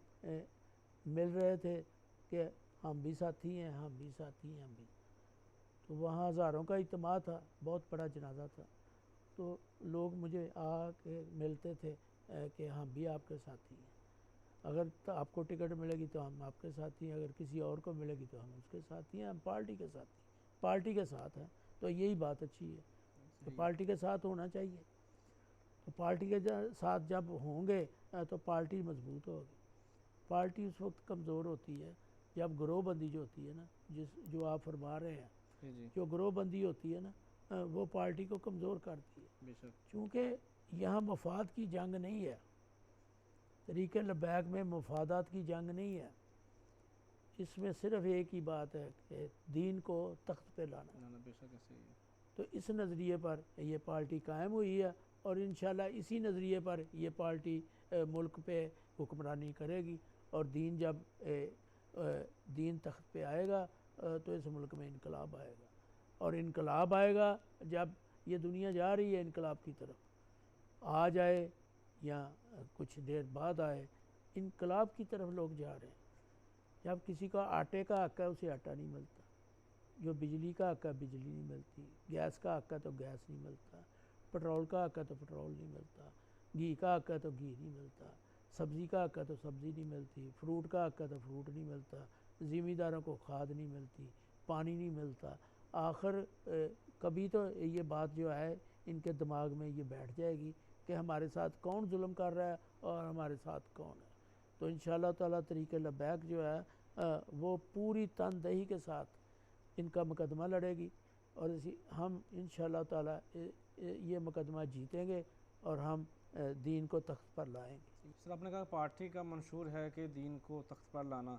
मिल रहे थे कि हम भी साथी हैं, हम भी साथी हैं, हम भी। तो वहाँ हज़ारों का इज्तिमा था, बहुत बड़ा जनाजा था, तो लोग मुझे आके मिलते थे कि हम भी आपके साथी हैं, अगर तो आपको टिकट मिलेगी तो हम आपके साथी हैं, अगर किसी और को मिलेगी तो हम उसके साथी हैं, हम पार्टी के साथी, पार्टी के साथ हैं। तो यही बात अच्छी है कि पार्टी के साथ होना चाहिए। तो पार्टी के साथ जब होंगे तो पार्टी मजबूत होगी। पार्टी उस वक्त कमज़ोर होती है जब ग्रोहबंदी जो होती है ना, जो आप फरमा रहे हैं, जी जी जो ग्रोहबंदी होती है ना वो पार्टी को कमज़ोर करती है। बेशक क्योंकि यहाँ मफाद की जंग नहीं है, तरीक़े लबैक में मफादात की जंग नहीं है, इसमें सिर्फ एक ही बात है कि दीन को तख्त पे लाना। ना ना बेशक ऐसे ही है। तो इस नज़रिए पर ये पार्टी कायम हुई है और इंशाल्लाह इसी नज़रिए पर ये पार्टी मुल्क पे हुक्मरानी करेगी और दीन जब दीन तख्त पे आएगा तो इस मुल्क में इनकलाब आएगा। और इनकलाब आएगा जब ये दुनिया जा रही है इनकलाब की तरफ, आ जाए या कुछ देर बाद आए, इनकलाब की तरफ लोग जा रहे हैं। जब किसी का आटे का हक है उसे आटा नहीं मिलता, जो बिजली का हक है बिजली नहीं मिलती, गैस का हक है तो गैस नहीं मिलता, पेट्रोल का हक है तो पेट्रोल नहीं मिलता, घी का हक है तो घी नहीं मिलता, सब्ज़ी का हक है तो सब्ज़ी नहीं मिलती, फ्रूट का हक है तो फ्रूट नहीं मिलता, ज़मींदारों को खाद नहीं मिलती, पानी नहीं मिलता। आखिर कभी तो ये बात जो है इनके दिमाग में ये बैठ जाएगी कि हमारे साथ कौन जुल्म कर रहा है और हमारे साथ कौन है। तो इंशाअल्लाह ताला तरीक़े लबैक जो है वो पूरी तनदही के साथ इनका मुकदमा लड़ेगी और इसी हम इंशाअल्लाह ताला ये मुकदमा जीतेंगे और हम दीन को तख्त पर लाएंगे। सर आपने कहा पार्टी का मंशूर है कि दीन को तख्त पर लाना,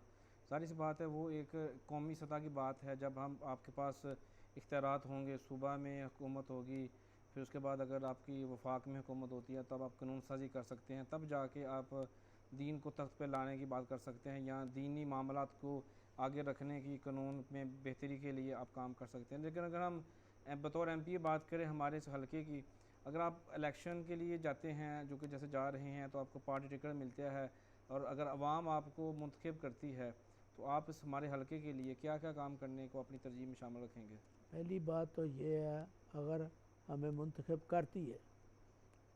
सारी सी बात है वो एक कौमी सतह की बात है। जब हम आपके पास इख्तियारात होंगे, सूबा में हुकूमत होगी, फिर उसके बाद अगर आपकी वफाक में हुकूमत होती है तब आप कानून साजी कर सकते हैं, तब जाके आप दीन को तख्त पर लाने की बात कर सकते हैं या दीनी मामलात को आगे रखने की कानून में बेहतरी के लिए आप काम कर सकते हैं। लेकिन अगर हम बतौर एमपी बात करें हमारे इस हलके की, अगर आप इलेक्शन के लिए जाते हैं, जो कि जैसे जा रहे हैं, तो आपको पार्टी टिकट मिलता है, और अगर आवाम आपको मुंतखब करती है, तो आप इस हमारे हलके के लिए क्या क्या काम करने को अपनी तरजीह में शामिल रखेंगे? पहली बात तो ये है, अगर हमें मुंतखब करती है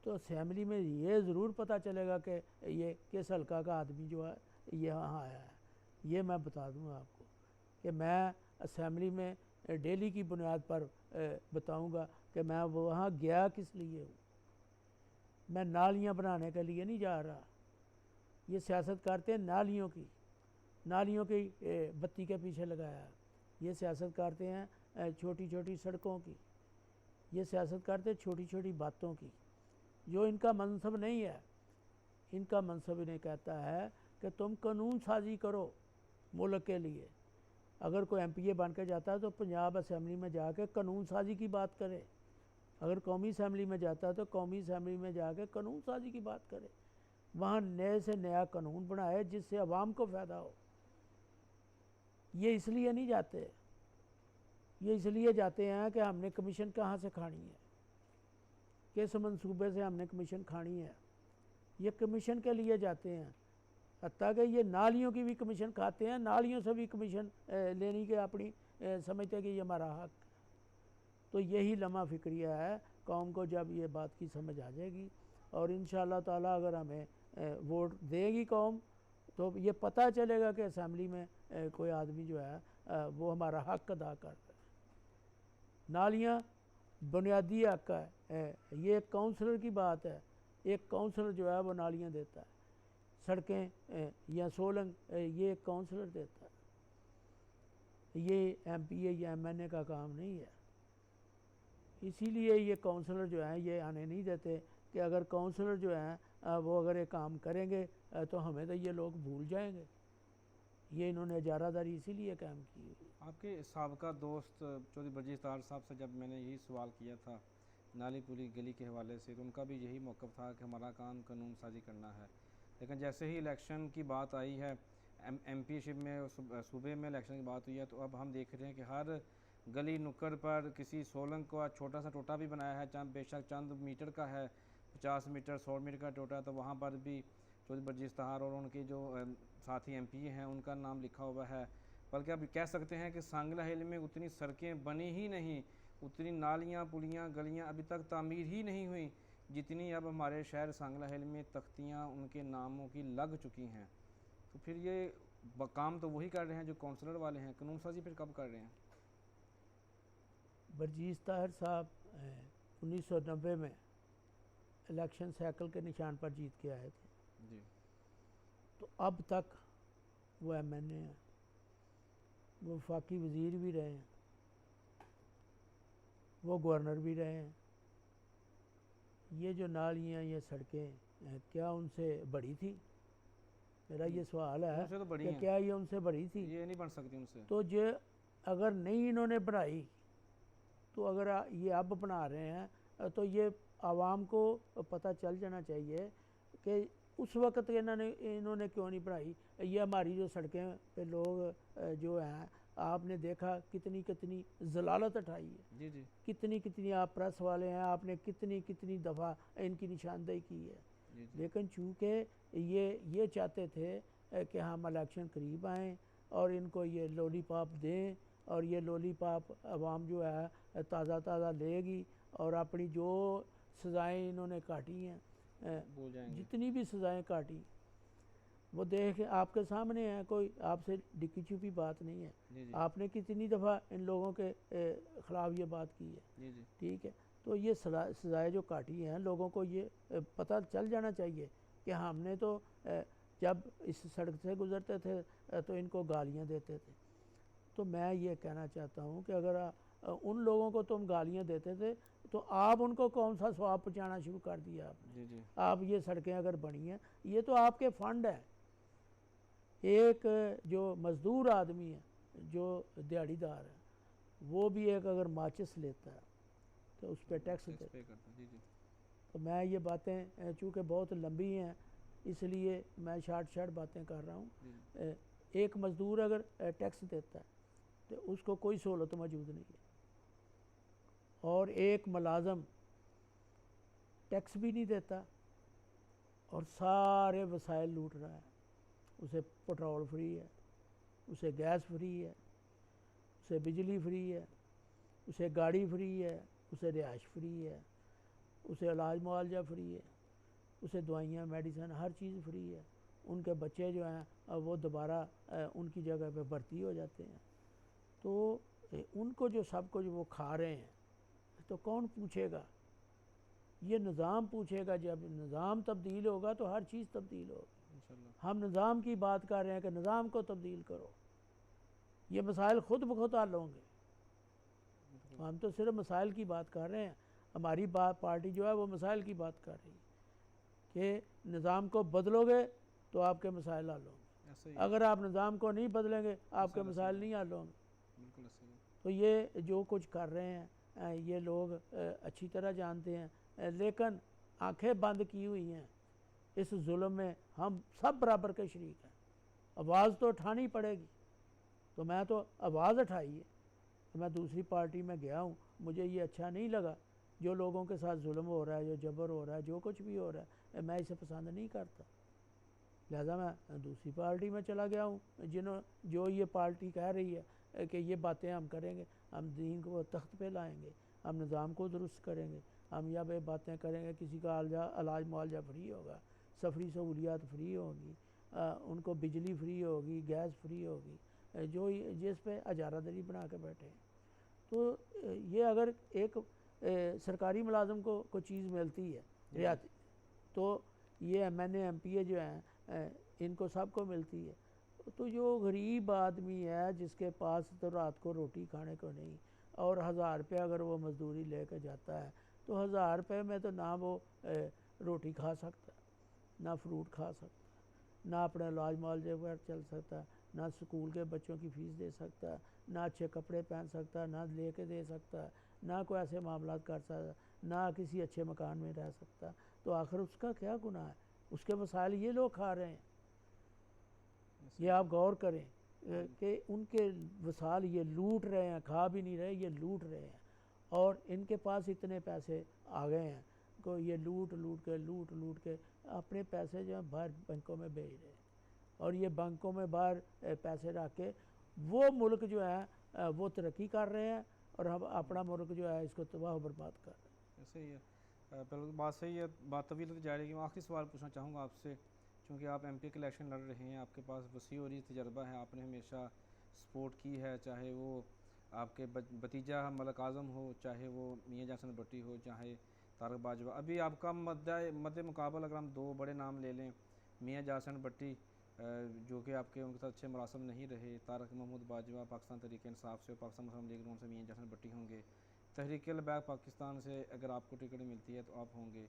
तो असम्बली में ये ज़रूर पता चलेगा कि ये किस हल्का का आदमी जो है ये यहाँ आया है। ये मैं बता दूँगा आपको कि मैं असम्बली में डेली की बुनियाद पर बताऊँगा कि मैं वहाँ गया किस लिए हूँ। मैं नालियाँ बनाने के लिए नहीं जा रहा। ये सियासत करते हैं नालियों की बत्ती के पीछे लगाया। ये सियासत करते हैं छोटी छोटी सड़कों की। ये सियासत करते हैं छोटी छोटी बातों की, जो इनका मनसब नहीं है। इनका मनसब इन्हें कहता है कि तुम कानून साजी करो मुल्क के लिए। अगर कोई एमपीए बन के जाता है तो पंजाब असम्बली में जाके कानून साजी की बात करे। अगर कौमी असम्बली में जाता है तो कौमी असम्बली में जाके कानून साजी की बात करे। वहाँ नए से नया कानून बनाए जिससे आवाम को फ़ायदा हो। ये इसलिए नहीं जाते, ये इसलिए जाते हैं कि हमने कमीशन कहाँ से खानी है, किस मंसूबे से हमने कमीशन खानी है। ये कमीशन के लिए जाते हैं। हत्ता कि ये नालियों की भी कमीशन खाते हैं, नालियों से भी कमीशन लेने के अपनी समझते हैं कि ये हमारा हक। तो यही लम्हा फिक्रिया है कौम को। जब ये बात की समझ आ जाएगी और इंशाअल्लाह ताला अगर हमें वोट देगी कौम, तो ये पता चलेगा कि असम्बली में कोई आदमी जो है वो हमारा हक अदा कर रहा है। नालियाँ बुनियादी हक है। ये एक काउंसलर की बात है। एक काउंसलर जो है वो नालियाँ देता है। सड़कें या सोलंग ये एक काउंसलर देता है। ये एमपीए या एमएनए का काम नहीं है। इसीलिए ये काउंसलर जो हैं ये आने नहीं देते कि अगर काउंसलर जो हैं वो अगर ये काम करेंगे तो हमें तो ये लोग भूल जाएंगे। ये इन्होंने इजारादारी इसीलिए काम की। आपके साबका दोस्त चौधरी बरजीत तार साहब से जब मैंने यही सवाल किया था नाली पुली गली के हवाले से, तो उनका भी यही मौक़िफ़ था कि हमारा काम कानून साजी करना है। लेकिन जैसे ही इलेक्शन की बात आई है, एमपीशिप में सूबे में इलेक्शन की बात हुई है, तो अब हम देख रहे हैं कि हर गली नुक्कड़ पर किसी सोलंग का छोटा सा टोटा भी बनाया है, चंद बेशक चंद मीटर का है, 50 मीटर 100 मीटर का टोटा, तो वहाँ पर भी चौधरी बरजीत तार और उनके जो साथी एमपी हैं उनका नाम लिखा हुआ है। बल्कि अब कह सकते हैं कि सांगला हिल में उतनी सड़कें बनी ही नहीं, उतनी नालियाँ पुलियाँ गलियाँ अभी तक तामीर ही नहीं हुई जितनी अब हमारे शहर सांगला हिल में तख्तियाँ उनके नामों की लग चुकी हैं। तो फिर ये काम तो वही कर रहे हैं जो काउंसलर वाले हैं, कानून साजी फिर कब कर रहे हैं? बरजीत ताहिर साहब 1990 में इलेक्शन साइकिल के निशान पर जीत के आए थे। जी। तो अब तक वो एमएनए हैं, वो वफाकी वज़ीर भी रहे हैं, वो गवर्नर भी रहे हैं। ये जो नालियाँ ये सड़कें क्या उनसे बड़ी थी? मेरा ये सवाल है उनसे तो बड़ी कि हैं, क्या ये उनसे बड़ी थी? ये नहीं बन सकती उनसे। तो ये अगर नहीं इन्होंने बनाई, तो अगर ये अब बना रहे हैं तो ये आवाम को पता चल जाना चाहिए कि उस वक़्त इन्होंने क्यों नहीं बनाई। ये हमारी जो सड़कें पे लोग जो हैं, आपने देखा कितनी कितनी ज़लालत उठाई है। जी जी कितनी कितनी आप प्रेस वाले हैं, आपने कितनी कितनी दफ़ा इनकी निशानदेही की है। जी जी लेकिन चूँकि ये चाहते थे कि हम इलेक्शन करीब आएँ और इनको ये लॉलीपॉप दें, और ये लॉलीपॉप आवाम जो है ताज़ा ताज़ा लेगी और अपनी जो सज़ाएँ इन्होंने काटी हैं, भूल जाएंगे। जितनी भी सज़ाएँ काटी वो देख आपके सामने है। कोई आपसे डिक्की छुपी बात नहीं है। जी जी आपने कितनी दफ़ा इन लोगों के ख़िलाफ़ ये बात की है। जी जी ठीक है, तो ये सज़ाएँ जो काटी हैं, लोगों को ये पता चल जाना चाहिए कि हमने तो जब इस सड़क से गुज़रते थे तो इनको गालियाँ देते थे। तो मैं ये कहना चाहता हूँ कि अगर उन लोगों को तुम गालियाँ देते थे तो आप उनको कौन सा स्वाब पहुँचाना शुरू कर दिया आपने? जी जी आप ये सड़कें अगर बनी हैं, ये तो आपके फंड है। एक जो मज़दूर आदमी है, जो दिहाड़ीदार है, वो भी एक अगर माचिस लेता है तो उस पर टैक्स टैक्स देता पे है। करता है। जी जी तो मैं ये बातें चूँकि बहुत लंबी हैं, इसलिए मैं शार्ट बातें कर रहा हूँ। जी एक मज़दूर अगर टैक्स देता है तो उसको कोई सहूलत मौजूद नहीं है। और एक मुलाजम टैक्स भी नहीं देता और सारे वसाइल लूट रहा है। उसे पेट्रोल फ्री है, उसे गैस फ्री है, उसे बिजली फ्री है, उसे गाड़ी फ्री है, उसे रिहाइश फ्री है, उसे इलाज मुआवजा फ्री है, उसे दवाइयाँ मेडिसन हर चीज़ फ्री है। उनके बच्चे जो हैं अब वो दोबारा उनकी जगह पे भर्ती हो जाते हैं। तो उनको जो सब कुछ वो खा रहे हैं तो कौन पूछेगा? ये निज़ाम पूछेगा। जब निज़ाम तब्दील होगा तो हर चीज़ तब्दील होगी। इंशाल्लाह। हम निज़ाम की बात कर रहे हैं कि निज़ाम को तब्दील करो, ये मसाइल ख़ुद ब खुद हल होंगे। हम तो सिर्फ मसाइल की बात कर रहे हैं। हमारी बात पार्टी जो है वो मसाइल की बात कर रही है कि निज़ाम को बदलोगे तो आपके मसाइल हल होंगे, ऐसे ही अगर आप निज़ाम को नहीं बदलेंगे आपके मसाइल मसाइल ऐसे ही नहीं हल होंगे। बिल्कुल ऐसे ही। तो ये जो कुछ कर रहे हैं ये लोग अच्छी तरह जानते हैं, लेकिन आंखें बंद की हुई हैं। इस जुल्म में हम सब बराबर के शरीक हैं। आवाज़ तो उठानी पड़ेगी। तो मैं तो आवाज़ उठाई है। तो मैं दूसरी पार्टी में गया हूँ, मुझे ये अच्छा नहीं लगा जो लोगों के साथ जुल्म हो रहा है, जो जबर हो रहा है, जो कुछ भी हो रहा है, मैं इसे पसंद नहीं करता। लिहाजा मैं दूसरी पार्टी में चला गया हूँ। जो ये पार्टी कह रही है कि ये बातें हम करेंगे, हम दीन को तख्त पे लाएंगे, हम निज़ाम को दुरुस्त करेंगे, हम यह वे बातें करेंगे, किसी का इलाज मुआवजा फ्री होगा, सफरी सहूलियात फ्री होगी, उनको बिजली फ्री होगी, गैस फ्री होगी, जो जिस पे अजारादरी बना के बैठे हैं। तो ये अगर एक सरकारी मुलाजम को कोई चीज़ मिलती है रियायत, तो ये MNA MPA जो हैं इनको सबको मिलती है। तो जो गरीब आदमी है जिसके पास तो रात को रोटी खाने को नहीं, और 1000 रुपये अगर वो मजदूरी लेकर जाता है तो 1000 रुपये में तो ना वो रोटी खा सकता, ना फ्रूट खा सकता, ना अपने इलाज मुआवजे पर चल सकता, ना स्कूल के बच्चों की फ़ीस दे सकता, ना अच्छे कपड़े पहन सकता, ना ले के दे सकता, ना कोई ऐसे मामला कर सकता, ना किसी अच्छे मकान में रह सकता। तो आखिर उसका क्या गुनाह है? उसके मसाइल ये लोग खा रहे हैं। ये आप गौर करें कि उनके वसाल ये लूट रहे हैं, खा भी नहीं रहे, ये लूट रहे हैं। और इनके पास इतने पैसे आ गए हैं को ये लूट लूट के अपने पैसे जो है बाहर बैंकों में भेज रहे हैं, और ये बैंकों में बाहर पैसे रख के वो मुल्क जो है वो तरक्की कर रहे हैं, और हम अपना मुल्क जो है इसको तबाह बर्बाद कर रहे हैं। ऐसे ही है। बिल्कुल बात सही है। बात तभी तो जा रही है कि मैं आखिरी सवाल पूछना चाहूँगा आपसे, क्योंकि आप MP के इलेक्शन लड़ रहे हैं, आपके पास वसी और ये तजर्बा है, आपने हमेशा सपोर्ट की है, चाहे वो आपके भतीजा मलिक आज़म हो, चाहे वो मियाँ जासन भट्टी हो, चाहे तारक बाजवा। अभी आपका मद्दे मुकाबल अगर हम दो बड़े नाम ले लें, मियाँ जासन भट्टी जो कि आपके उनके साथ अच्छे मुरासम नहीं रहे, तारक महमूद बाजवा पाकिस्तान तहरीक इंसाफ से और पाकिस्तान मुस्लिम लीग नून से मियाँ जासन भट्टी होंगे, तहरीक बैक पाकिस्तान से अगर आपको टिकट मिलती है तो आप होंगे।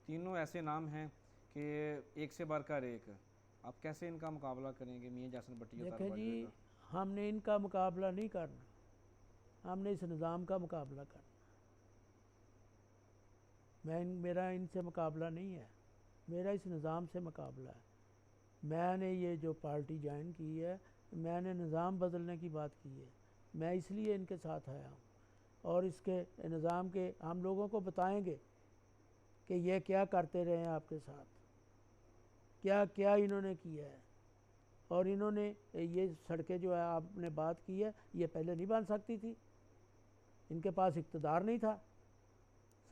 तीनों ऐसे नाम हैं कि एक से बढ़कर एक। आप कैसे इनका मुकाबला करेंगे, मियाँ जासन भट्टी और तारक देखें जी, बाजवा का? हमने इनका मुकाबला नहीं करना, हमने इस निज़ाम का मुकाबला करना। मेरा इनसे मुकाबला नहीं है, मेरा इस निज़ाम से मुकाबला है। मैंने ये जो पार्टी ज्वाइन की है, मैंने निज़ाम बदलने की बात की है। मैं इसलिए इनके साथ आया हूँ, और इसके निज़ाम के हम लोगों को बताएंगे कि ये क्या करते रहे हैं आपके साथ, क्या क्या इन्होंने किया है। और इन्होंने ये सड़कें जो है आपने बात की है, ये पहले नहीं बन सकती थी, इनके पास इक़्तिदार नहीं था।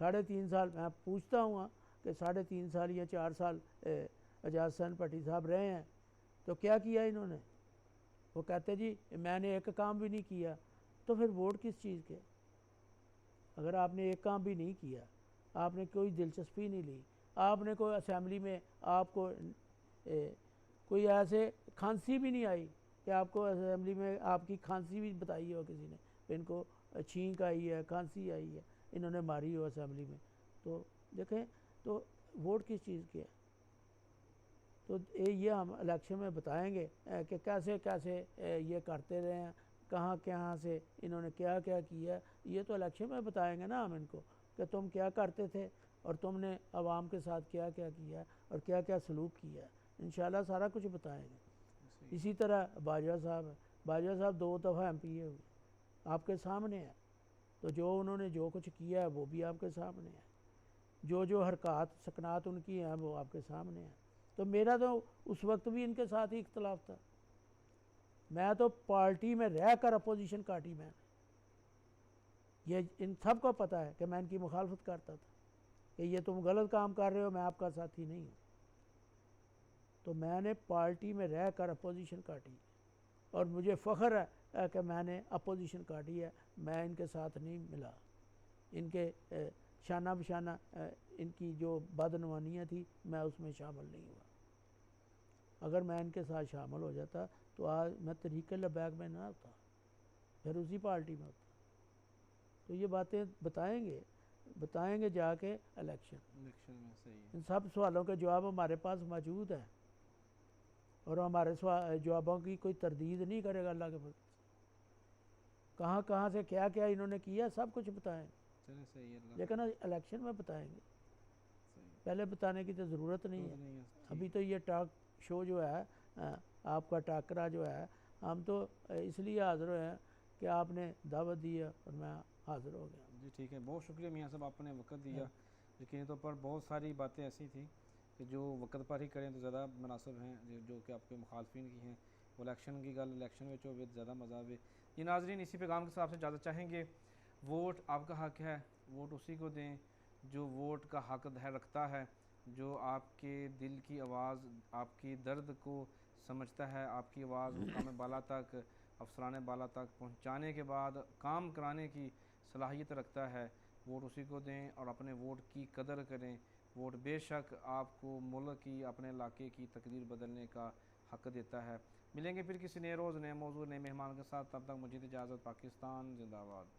3.5 साल मैं पूछता हूँ कि 3.5 साल या 4 साल एजाज हसन भट्टी साहब रहे हैं, तो क्या किया इन्होंने? वो कहते जी मैंने एक काम भी नहीं किया। तो फिर वोट किस चीज़ के? अगर आपने एक काम भी नहीं किया, आपने कोई दिलचस्पी नहीं ली, आपने कोई असेंबली में आपको कोई ऐसे खांसी भी नहीं आई कि आपको असेंबली में आपकी खांसी भी बताई हो किसी ने, इनको छींक आई है, खांसी आई है, इन्होंने मारी हो असेंबली में, तो देखें तो वोट किस चीज़ के है? तो ये हम इलेक्शन में बताएंगे कि कैसे कैसे ये करते रहे हैं, कहाँ कहाँ से इन्होंने क्या क्या किया। ये तो इलेक्शन में बताएंगे ना हम इनको कि तुम क्या करते थे और तुमने आवाम के साथ क्या क्या किया और क्या क्या सलूक किया। इंशाल्लाह सारा कुछ बताएंगे। इसी तरह बाजवा साहब 2 दफ़ा MPA हुए, आपके सामने है। तो जो उन्होंने जो कुछ किया है वो भी आपके सामने है, जो जो हरकत सकनात उनकी हैं वो आपके सामने है। तो मेरा तो उस वक्त भी इनके साथ ही इख्तलाफ था। मैं तो पार्टी में रह कर अपोजिशन काटी मैंने, ये इन सब को पता है कि मैं इनकी मुखालफत करता था कि ये तुम गलत काम कर रहे हो, मैं आपका साथी नहीं हूँ। तो मैंने पार्टी में रह कर अपोजिशन काटी और मुझे फ़ख्र है कि मैंने अपोजिशन काटी है। मैं इनके साथ नहीं मिला, इनके शाना बशाना इनकी जो बदनवानियाँ थी मैं उसमें शामिल नहीं हुआ। अगर मैं इनके साथ शामिल हो जाता तो आज मैं तहरीक लबैक में ना होता, फिर उसी पार्टी में होता। तो ये बातें बताएंगे जाके इलेक्शन में सही है। इन सब सवालों के जवाब हमारे पास मौजूद है और हमारे जवाबों की कोई तरदीद नहीं करेगा अल्लाह के फजल से। कहाँ कहाँ से क्या क्या इन्होंने किया सब कुछ बताएंगे, चलें सही है, अल्लाह लेकिन इलेक्शन में बताएंगे, सही है। पहले बताने की तो ज़रूरत नहीं जरूरत है। नहीं है, अभी ठीक। तो ये टॉक शो जो है आपका टाकरा जो है, हम तो इसलिए हाज़िर हुए हैं कि आपने दावत दी है और मैं हाज़िर हो गया। जी ठीक है, बहुत शुक्रिया मियाँ साहब, आपने वक्त दिया। यकीनी तौर पर बहुत सारी बातें ऐसी थी कि जो वक्त पर ही करें तो ज़्यादा मुनासिब हैं, जो कि आपके मुखालफिन की हैं। वो इलेक्शन की गल इलेक्शन में हो ज़्यादा मज़ा आवे। ये नाजरीन, इसी पैगाम के साथ से इजाज़त चाहेंगे। वोट आपका हक है, वोट उसी को दें जो वोट का हक है रखता है, जो आपके दिल की आवाज़, आपकी दर्द को समझता है, आपकी आवाज़ हुक्काम बाला तक, अफसरान बाला तक पहुँचाने के बाद काम कराने की सलाहियत रखता है। वोट उसी को दें और अपने वोट की कदर करें। वोट बेशक आपको मुल्क की, अपने इलाके की तकदीर बदलने का हक देता है। मिलेंगे फिर किसी नए रोज़, नए मौजू, नए मेहमान के साथ। तब तक मुझे इजाज़त। पाकिस्तान जिंदाबाद।